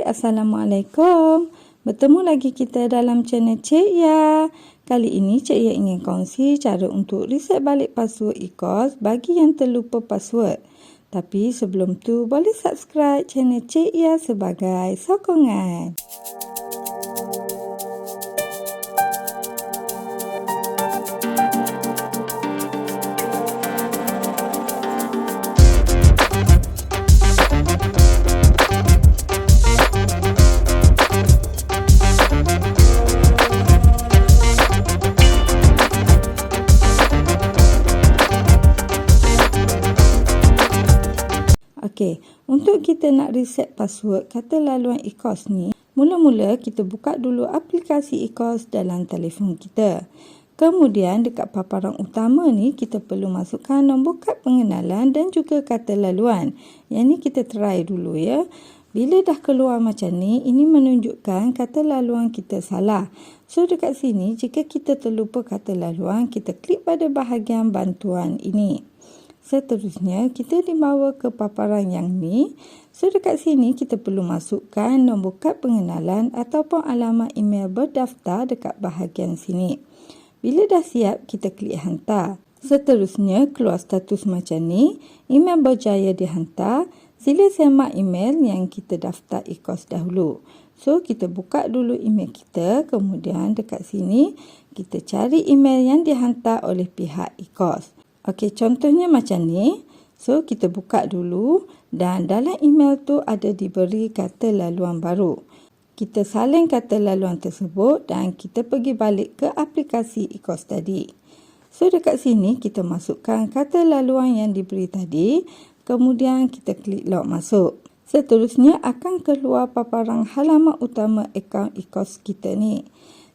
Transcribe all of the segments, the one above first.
Hai, Assalamualaikum. Bertemu lagi kita dalam channel Cik Ya. Kali ini Cik Ya ingin kongsi cara untuk reset balik password e-kos bagi yang terlupa password. Tapi sebelum tu boleh subscribe channel Cik Ya sebagai sokongan. Okey, untuk kita nak reset password kata laluan e-kos ni, mula-mula kita buka dulu aplikasi e-kos dalam telefon kita. Kemudian dekat paparan utama ni kita perlu masukkan nombor kad pengenalan dan juga kata laluan. Yang ni kita try dulu ya. Bila dah keluar macam ni, ini menunjukkan kata laluan kita salah. So dekat sini jika kita terlupa kata laluan, kita klik pada bahagian bantuan ini. Seterusnya, kita dibawa ke paparan yang ni. So, dekat sini kita perlu masukkan nombor kad pengenalan ataupun alamat email berdaftar dekat bahagian sini. Bila dah siap, kita klik hantar. Seterusnya, keluar status macam ni. Email berjaya dihantar. Sila semak email yang kita daftar e-kos dahulu. So, kita buka dulu email kita. Kemudian, dekat sini, kita cari email yang dihantar oleh pihak e-kos. Okey, contohnya macam ni. So, kita buka dulu dan dalam email tu ada diberi kata laluan baru. Kita salin kata laluan tersebut dan kita pergi balik ke aplikasi e-kos tadi. So, dekat sini kita masukkan kata laluan yang diberi tadi. Kemudian kita klik log masuk. Seterusnya akan keluar paparan halaman utama akaun e-kos kita ni.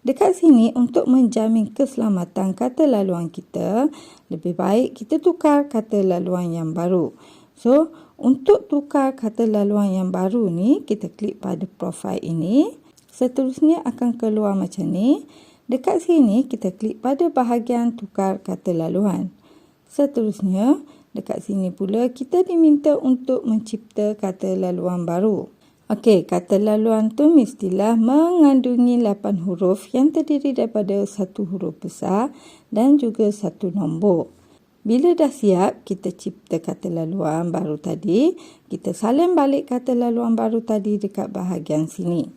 Dekat sini untuk menjamin keselamatan kata laluan kita, lebih baik kita tukar kata laluan yang baru. So, untuk tukar kata laluan yang baru ni, kita klik pada profil ini. Seterusnya akan keluar macam ni. Dekat sini kita klik pada bahagian tukar kata laluan. Seterusnya, dekat sini pula kita diminta untuk mencipta kata laluan baru. Okey, kata laluan tu mestilah mengandungi 8 huruf yang terdiri daripada satu huruf besar dan juga satu nombor. Bila dah siap, kita cipta kata laluan baru tadi. Kita salin balik kata laluan baru tadi dekat bahagian sini.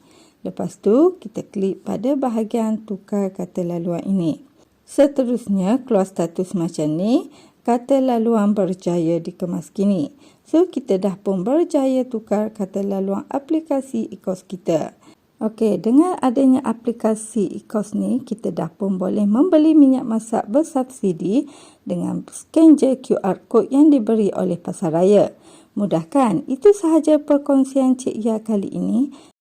Lepas tu, kita klik pada bahagian tukar kata laluan ini. Seterusnya, keluar status macam ni. Kata laluan berjaya dikemas kini. So, kita dah pun berjaya tukar kata laluan aplikasi e-kos kita. Okey, dengan adanya aplikasi e-kos ni, kita dah pun boleh membeli minyak masak bersubsidi dengan scan je QR code yang diberi oleh Pasaraya. Mudah kan? Itu sahaja perkongsian Cik Ya kali ini.